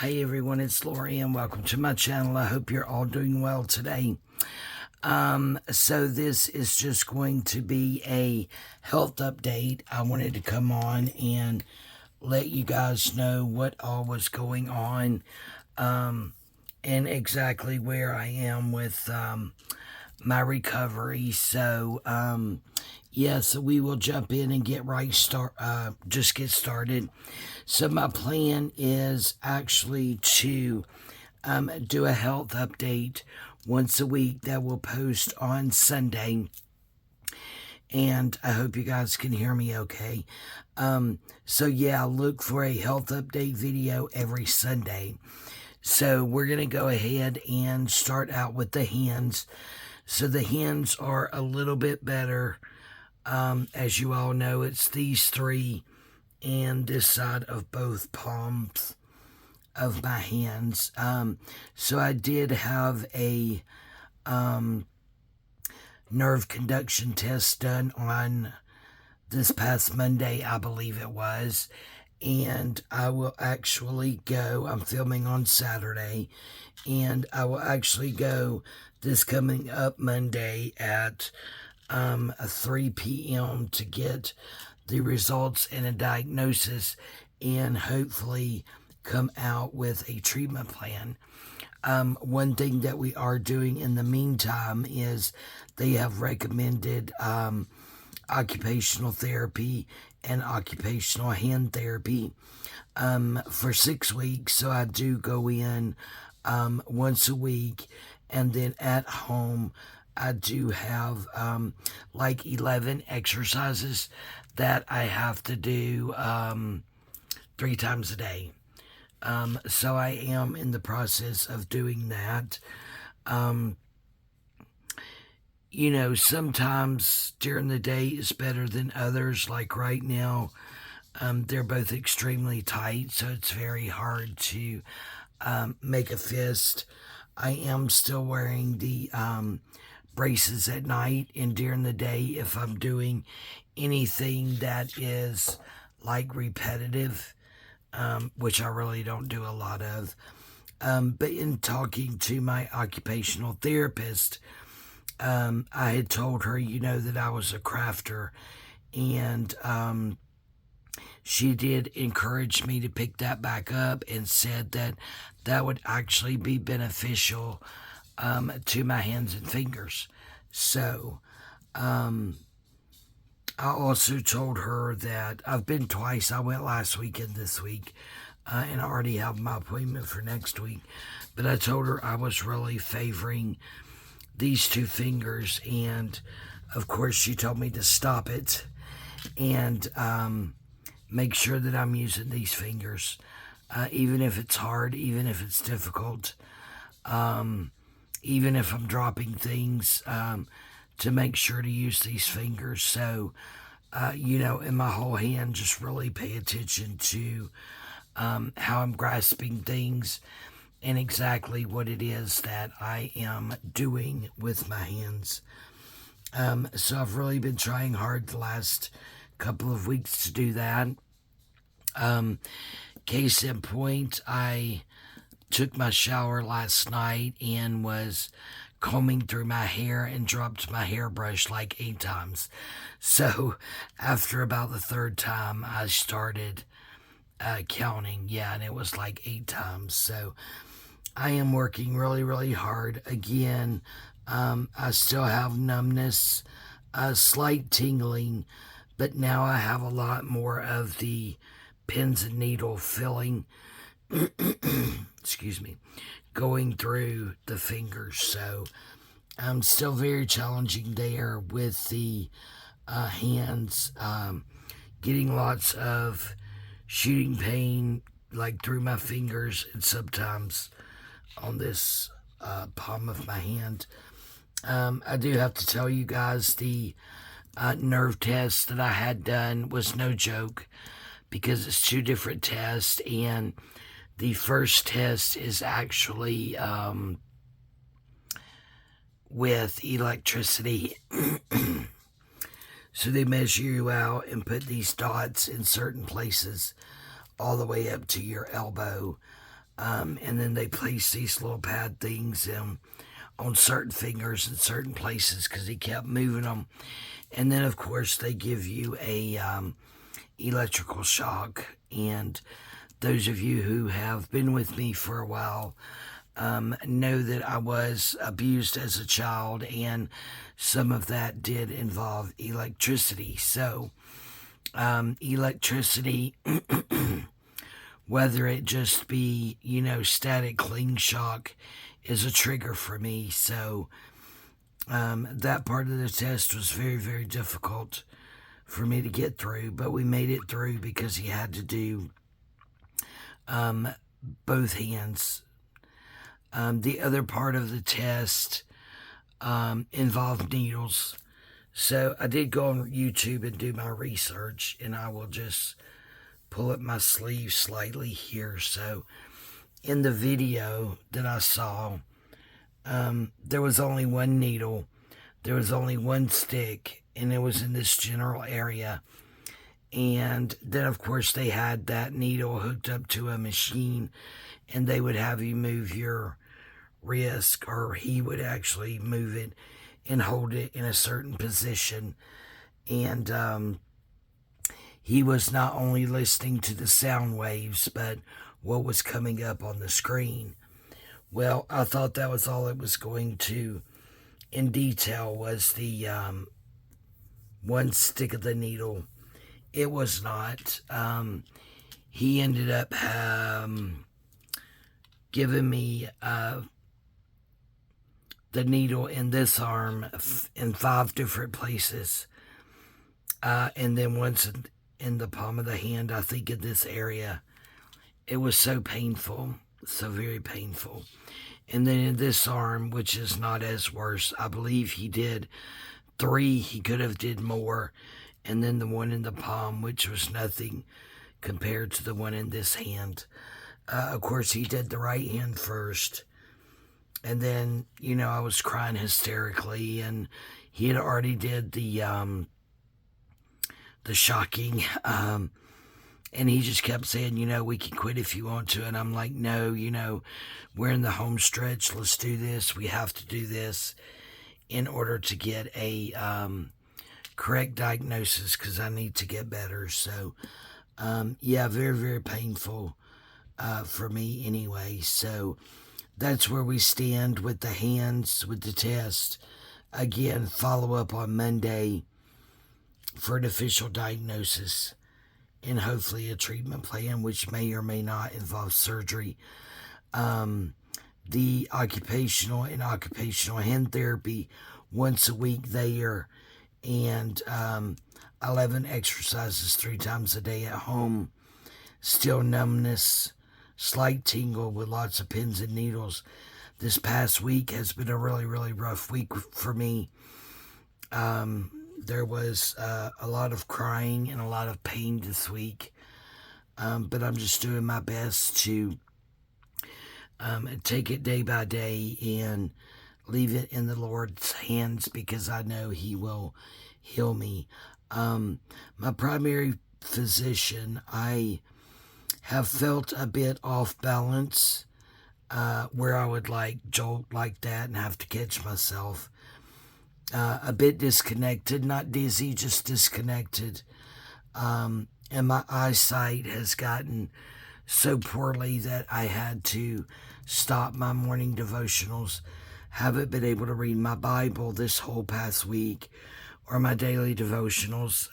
Hi everyone, it's LORIE and welcome to my channel. I hope you're all doing well today. So this is just going to be a health update. I wanted to come on and let you guys know what all was going on and exactly where I am with my recovery. So so we will jump in and get just get started. So my plan is actually to do a health update once a week that will post on Sunday. And I hope you guys can hear me okay. Look for a health update video every Sunday. So we're going to go ahead and start out with the hands. So the hands are a little bit better. As you all know, it's these three and this side of both palms of my hands. So I did have a nerve conduction test done on this past Monday, I believe it was. And I will actually go, I'm filming on Saturday, and I will actually go this coming up Monday at 3 p.m. to get the results and a diagnosis and hopefully come out with a treatment plan. One thing that we are doing in the meantime is they have recommended occupational therapy and occupational hand therapy for 6 weeks. So I do go in once a week, and then at home I do have like 11 exercises that I have to do 3 times a day. So I am in the process of doing that. Sometimes during the day is better than others. Like right now, they're both extremely tight, so it's very hard to make a fist. I am still wearing the braces at night, and during the day, if I'm doing anything that is like repetitive, which I really don't do a lot of. But in talking to my occupational therapist, I had told her, that I was a crafter, and she did encourage me to pick that back up and said that that would actually be beneficial to my hands and fingers. So, I also told her that I've been twice. I went last week and this week, and I already have my appointment for next week. But I told her I was really favoring these 2 fingers, and of course she told me to stop it and make sure that I'm using these fingers, even if it's hard, even if it's difficult, even if I'm dropping things, to make sure to use these fingers. So, in my whole hand, just really pay attention to how I'm grasping things and exactly what it is that I am doing with my hands. So I've really been trying hard the last couple of weeks to do that. Case in point, I took my shower last night and was combing through my hair and dropped my hairbrush like 8 times. So after about the 3rd time, I started counting. Yeah, and it was like 8 times. So I am working really, really hard. Again, I still have numbness, slight tingling, but now I have a lot more of the pins and needle filling, excuse me, going through the fingers. So I'm still very challenging there with the hands, getting lots of shooting pain like through my fingers and sometimes on this palm of my hand. I do have to tell you guys the nerve test that I had done was no joke, because it's 2 different tests, and the first test is actually with electricity. So they measure you out and put these dots in certain places all the way up to your elbow. And then they place these little pad things on certain fingers in certain places because he kept moving them. And then, of course, they give you a electrical shock. And those of you who have been with me for a while know that I was abused as a child, and some of that did involve electricity. So, electricity, whether it just be, static cling shock, is a trigger for me. So, that part of the test was very, very difficult for me to get through, but we made it through because he had to do both hands. The other part of the test involved needles. So I did go on YouTube and do my research, and I will just pull up my sleeve slightly here. So in the video that I saw, there was only one needle, there was only one stick, and it was in this general area. And then, of course, they had that needle hooked up to a machine, and they would have you move your wrist, or he would actually move it and hold it in a certain position. And he was not only listening to the sound waves, but what was coming up on the screen. Well, I thought that was all it was going to, in detail, was the one stick of the needle. It was not. He ended up giving me the needle in this arm in 5 different places. And then once in the palm of the hand, I think in this area. It was so painful, so very painful. And then in this arm, which is not as worse, I believe he did 3. He could have did more. And then the one in the palm, which was nothing compared to the one in this hand. Of course, he did the right hand first. And then, I was crying hysterically, and he had already did the shocking, and he just kept saying, we can quit if you want to. And I'm like, no, we're in the home stretch. Let's do this. We have to do this in order to get a correct diagnosis, because I need to get better. So, yeah, very, very painful for me anyway. So that's where we stand with the hands, with the test. Again, follow up on Monday for an official diagnosis and hopefully a treatment plan, which may or may not involve surgery. The occupational and occupational hand therapy once a week there, and 11 exercises 3 times a day at home. Still numbness, slight tingle with lots of pins and needles. This past week has been a really, really rough week for me. There was a lot of crying and a lot of pain this week. But I'm just doing my best to take it day by day and leave it in the Lord's hands, because I know He will heal me. My primary physician, I have felt a bit off balance, where I would jolt like that and have to catch myself. A bit disconnected, not dizzy, just disconnected. And my eyesight has gotten so poorly that I had to stop my morning devotionals. Haven't been able to read my Bible this whole past week, or my daily devotionals.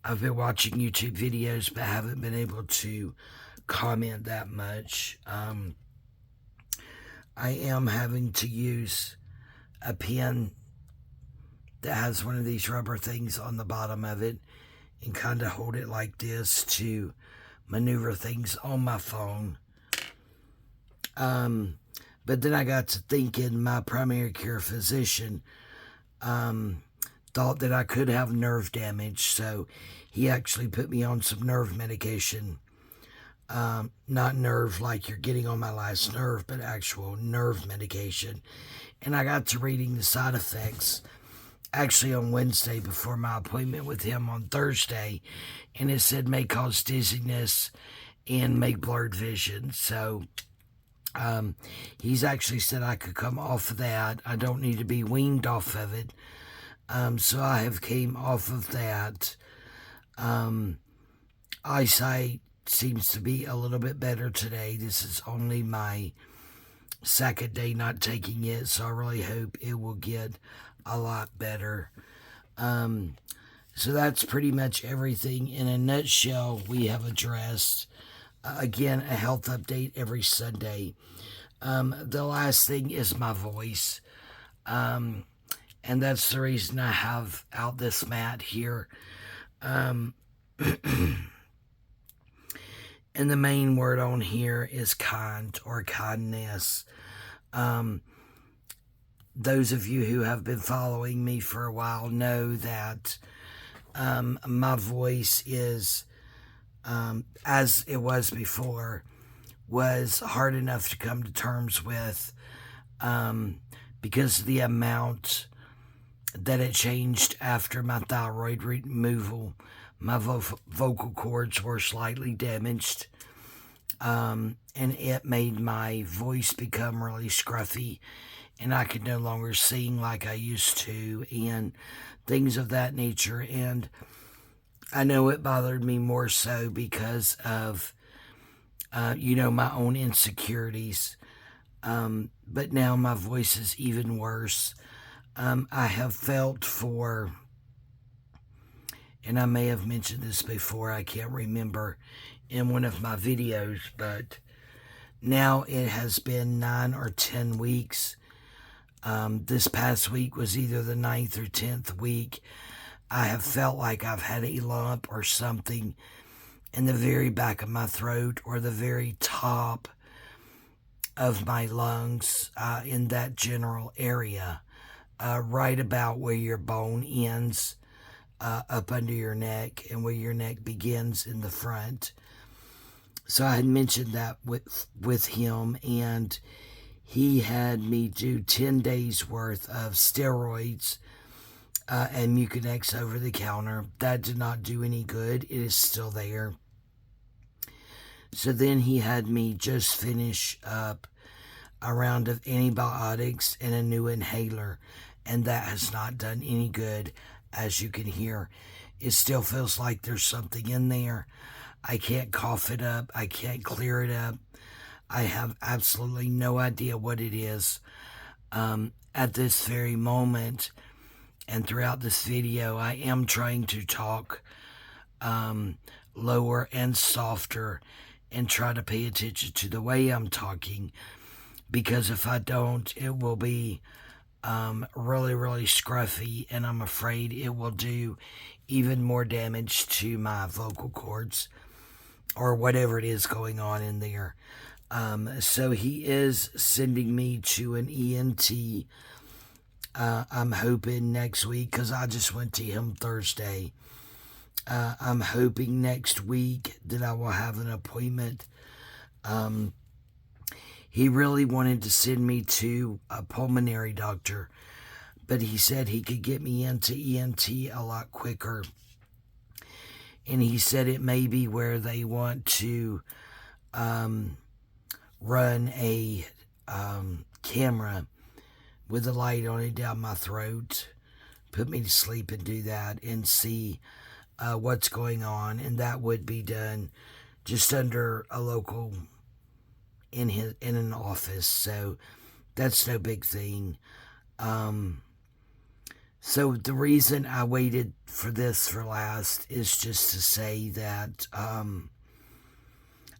I've been watching YouTube videos, but haven't been able to comment that much. I am having to use a pen that has one of these rubber things on the bottom of it and kind of hold it like this to maneuver things on my phone. But then I got to thinking, my primary care physician thought that I could have nerve damage, so he actually put me on some nerve medication. Not nerve like you're getting on my last nerve, but actual nerve medication. And I got to reading the side effects actually on Wednesday before my appointment with him on Thursday, and it said may cause dizziness and make blurred vision. So he's actually said I could come off of that. I don't need to be weaned off of it. So I have came off of that. Eyesight seems to be a little bit better today. This is only my second day not taking it, so I really hope it will get a lot better. So that's pretty much everything in a nutshell we have addressed. Again, a health update every Sunday. The last thing is my voice. And that's the reason I have out this mat here. And the main word on here is kind or kindness. Those of you who have been following me for a while know that my voice is, as it was before, was hard enough to come to terms with because of the amount that it changed after my thyroid removal. My vocal cords were slightly damaged, and it made my voice become really scruffy, and I could no longer sing like I used to, and things of that nature. And I know it bothered me more so because of, my own insecurities. But now my voice is even worse. I have felt for, and I may have mentioned this before, I can't remember, in one of my videos, but now it has been 9 or 10 weeks. This past week was either the 9th or 10th week. I have felt like I've had a lump or something in the very back of my throat or the very top of my lungs, in that general area, right about where your bone ends, up under your neck, and where your neck begins in the front. So I had mentioned that with him, and he had me do 10 days worth of steroids and Mucinex over the counter. That did not do any good. It is still there. So then he had me just finish up a round of antibiotics and a new inhaler, and that has not done any good. As you can hear, it still feels like there's something in there. I can't cough it up. I can't clear it up. I have absolutely no idea what it is. At this very moment and throughout this video, I am trying to talk lower and softer and try to pay attention to the way I'm talking, because if I don't, it will be really, really scruffy, and I'm afraid it will do even more damage to my vocal cords or whatever it is going on in there. So he is sending me to an ENT. I'm hoping next week, because I just went to him Thursday. I'm hoping next week that I will have an appointment. He really wanted to send me to a pulmonary doctor, but he said he could get me into ENT a lot quicker. And he said it may be where they want to run a camera with a light on it down my throat, put me to sleep and do that and see what's going on. And that would be done just under a local in an office, so that's no big thing. So the reason I waited for this for last is just to say that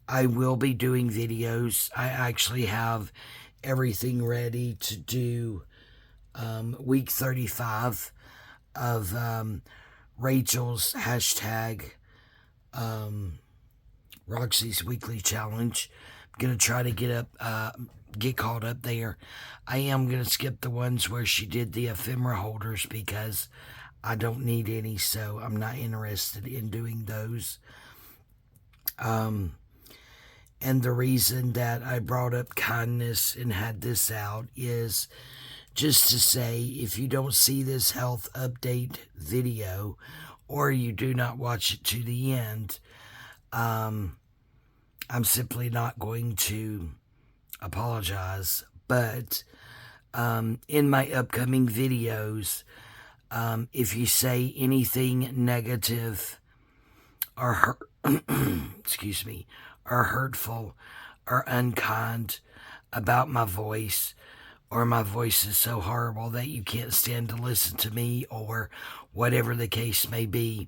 I will be doing videos. I actually have everything ready to do week 35 of Rachel's hashtag Roxy's Weekly Challenge. I'm going to try to get caught up there. I am going to skip the ones where she did the ephemera holders because I don't need any, so I'm not interested in doing those. And the reason that I brought up kindness and had this out is just to say, if you don't see this health update video or you do not watch it to the end, I'm simply not going to apologize. But in my upcoming videos, if you say anything negative or excuse me, or hurtful or unkind about my voice, or my voice is so horrible that you can't stand to listen to me, or whatever the case may be,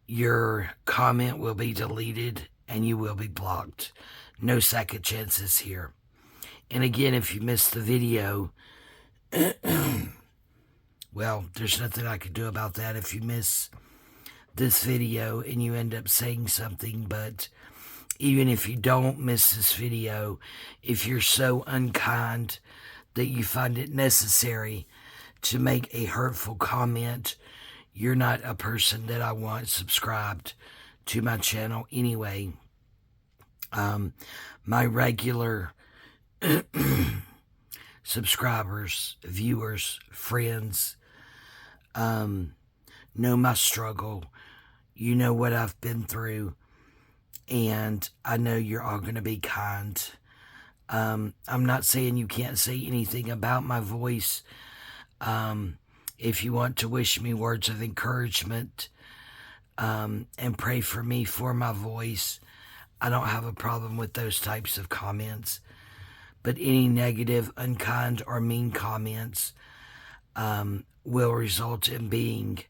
your comment will be deleted and you will be blocked. No second chances here. And again, if you missed the video, well, there's nothing I can do about that if you miss this video and you end up saying something. But even if you don't miss this video, if you're so unkind that you find it necessary to make a hurtful comment, you're not a person that I want subscribed to my channel anyway. My regular subscribers, viewers, friends, know my struggle. You know what I've been through, and I know you're all going to be kind. I'm not saying you can't say anything about my voice. If you want to wish me words of encouragement and pray for me for my voice, I don't have a problem with those types of comments. But any negative, unkind, or mean comments will result in being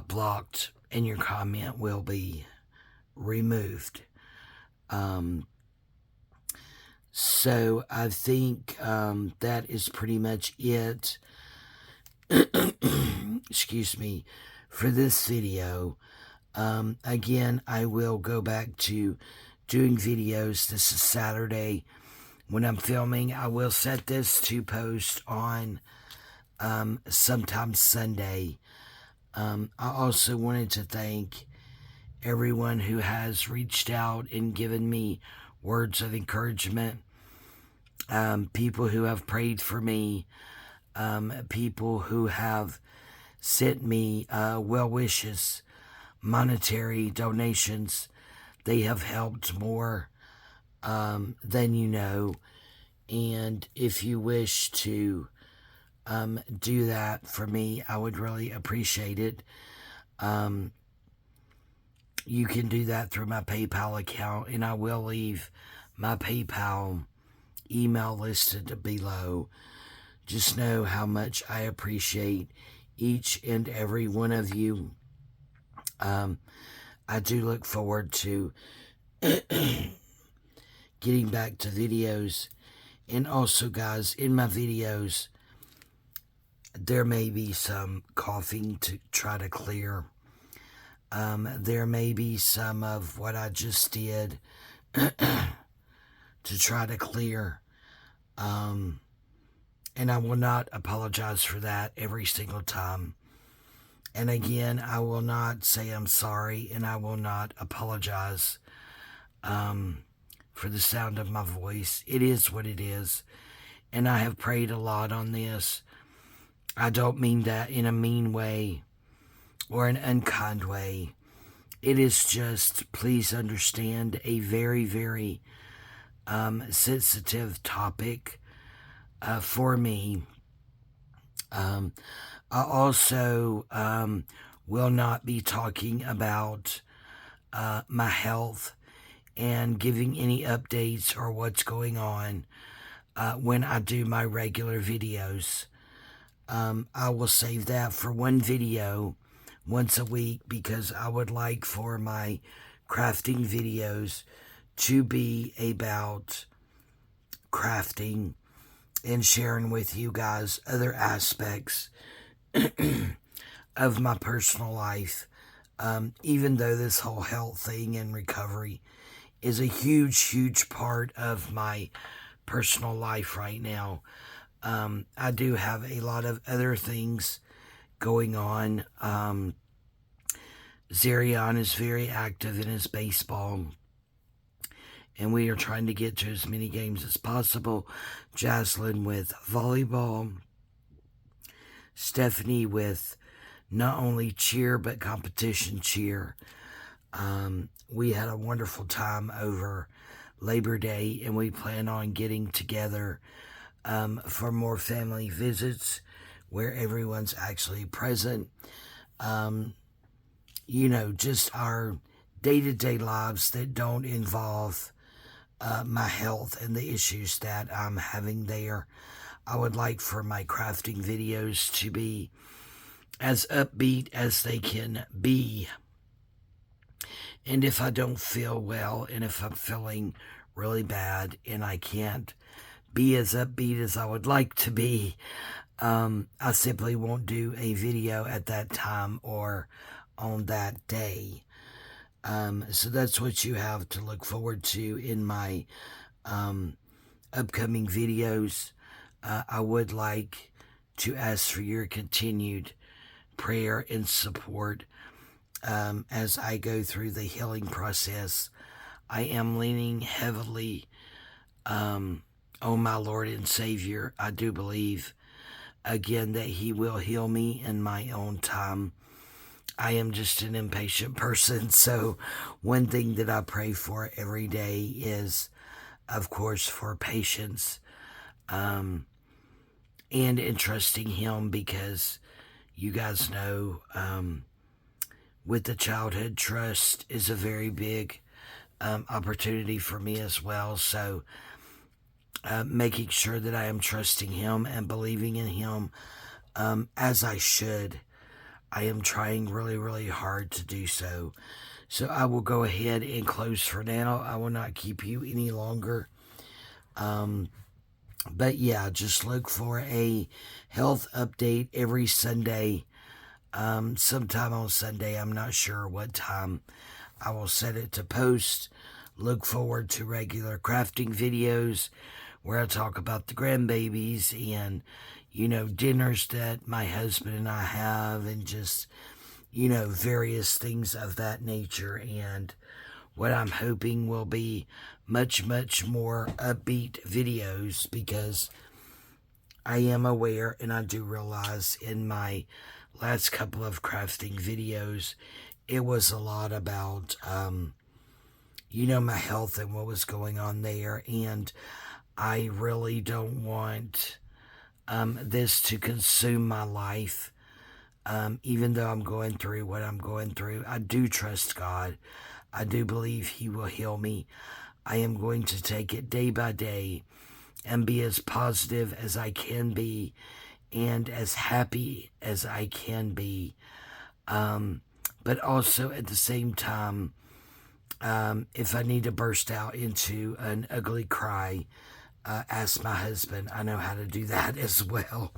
blocked, and your comment will be removed. So I think that is pretty much it. Excuse me, for this video. Again, I will go back to doing videos. This is Saturday when I'm filming. I will set this to post on sometime Sunday. I also wanted to thank everyone who has reached out and given me words of encouragement. People who have prayed for me. People who have sent me well wishes, monetary donations. They have helped more than you know. And if you wish to do that for me, I would really appreciate it. You can do that through my PayPal account, and I will leave my PayPal email listed below. Just know how much I appreciate each and every one of you. I do look forward to getting back to videos. And also, guys, in my videos, there may be some coughing to try to clear. There may be some of what I just did to try to clear. And I will not apologize for that every single time. And again, I will not say I'm sorry, and I will not apologize for the sound of my voice. It is what it is. And I have prayed a lot on this. I don't mean that in a mean way or an unkind way. It is just, please understand, a very, very sensitive topic for me. I also will not be talking about my health and giving any updates or what's going on when I do my regular videos. I will save that for one video once a week, because I would like for my crafting videos to be about crafting and sharing with you guys other aspects of my personal life. Even though this whole health thing and recovery is a huge, huge part of my personal life right now, I do have a lot of other things going on. Zarion is very active in his baseball, and we are trying to get to as many games as possible. Jaslyn with volleyball. Stephanie with not only cheer, but competition cheer. We had a wonderful time over Labor Day, and we plan on getting together for more family visits where everyone's actually present. Just our day-to-day lives that don't involve my health and the issues that I'm having there. I would like for my crafting videos to be as upbeat as they can be. And if I don't feel well, and if I'm feeling really bad and I can't be as upbeat as I would like to be, I simply won't do a video at that time or on that day. So that's what you have to look forward to in my upcoming videos. I would like to ask for your continued prayer and support as I go through the healing process. I am leaning heavily on my Lord and Savior. I do believe, again, that He will heal me in my own time. I am just an impatient person, so one thing that I pray for every day is, of course, for patience and in trusting Him, because you guys know with the childhood, trust is a very big opportunity for me as well. So making sure that I am trusting Him and believing in Him as I should. I am trying really, really hard to do so. So I will go ahead and close for now. I will not keep you any longer. But yeah, just look for a health update every Sunday. Sometime on Sunday, I'm not sure what time I will set it to post. Look forward to regular crafting videos where I talk about the grandbabies and dinners that my husband and I have, and just, various things of that nature. And what I'm hoping will be much, much more upbeat videos, because I am aware and I do realize in my last couple of crafting videos, it was a lot about, my health and what was going on there. And I really don't want this to consume my life. Even though I'm going through what I'm going through, I do trust God. I do believe He will heal me. I am going to take it day by day and be as positive as I can be and as happy as I can be. But also at the same time, if I need to burst out into an ugly cry, ask my husband. I know how to do that as well,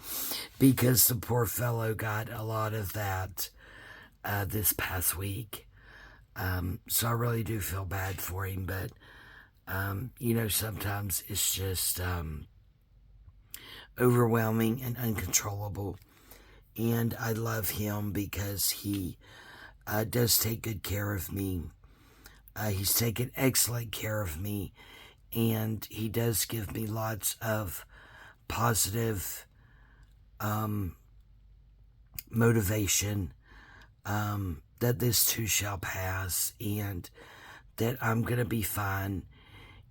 because the poor fellow got a lot of that this past week. So I really do feel bad for him, but sometimes it's just overwhelming and uncontrollable. And I love him because he does take good care of me. He's taken excellent care of me, and he does give me lots of positive motivation that this too shall pass, and that I'm going to be fine,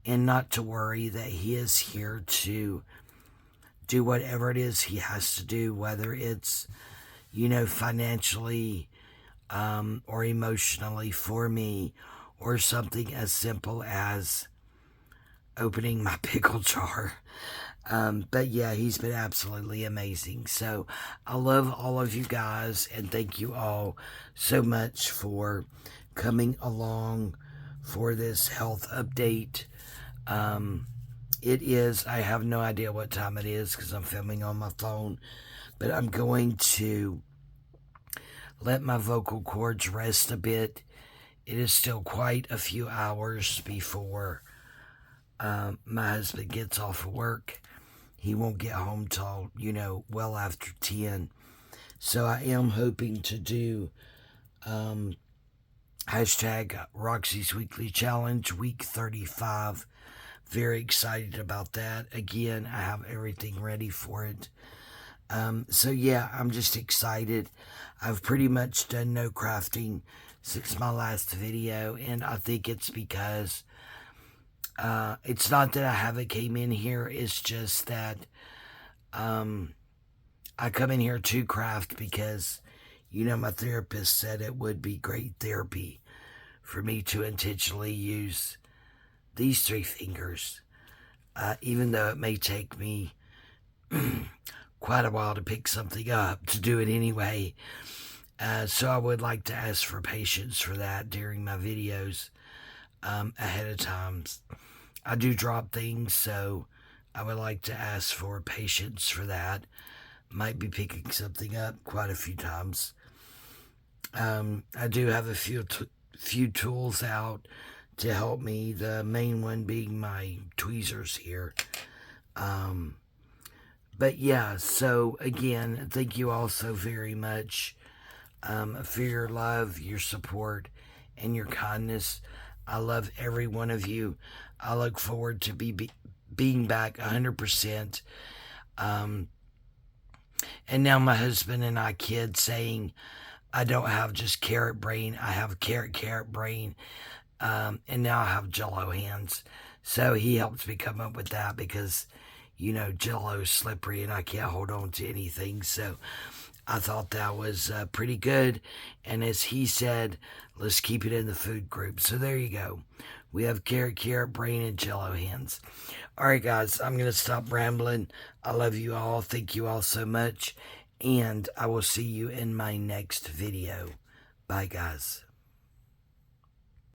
and not to worry, that He is here to do whatever it is He has to do, whether it's, financially or emotionally for me, or something as simple as opening my pickle jar. But yeah, He's been absolutely amazing. So I love all of you guys, and thank you all so much for coming along for this health update. I have no idea what time it is because I'm filming on my phone, but I'm going to let my vocal cords rest a bit. It is still quite a few hours before my husband gets off of work. He won't get home till, well after 10. So I am hoping to do hashtag Roxy's Weekly Challenge, week 35. Very excited about that. Again, I have everything ready for it. So yeah, I'm just excited. I've pretty much done no crafting since my last video, and I think it's because it's not that I haven't came in here, it's just that I come in here to craft because, you know, my therapist said it would be great therapy for me to intentionally use these 3 fingers, even though it may take me quite a while to pick something up, to do it anyway. So I would like to ask for patience for that during my videos ahead of time. I do drop things, so I would like to ask for patience for that. Might be picking something up quite a few times. I do have a few tools out to help me, the main one being my tweezers here. But yeah, so again, thank you all so very much for your love, your support, and your kindness. I love every one of you. I look forward to being back 100%. And now my husband and I kid saying I don't have just carrot brain, I have carrot brain. And now I have Jello hands. So he helps me come up with that because, you know, Jello's slippery and I can't hold on to anything. So I thought that was pretty good. And as he said, let's keep it in the food group. So there you go. We have carrot brain and Jello hands. All right, guys, I'm going to stop rambling. I love you all. Thank you all so much. And I will see you in my next video. Bye, guys.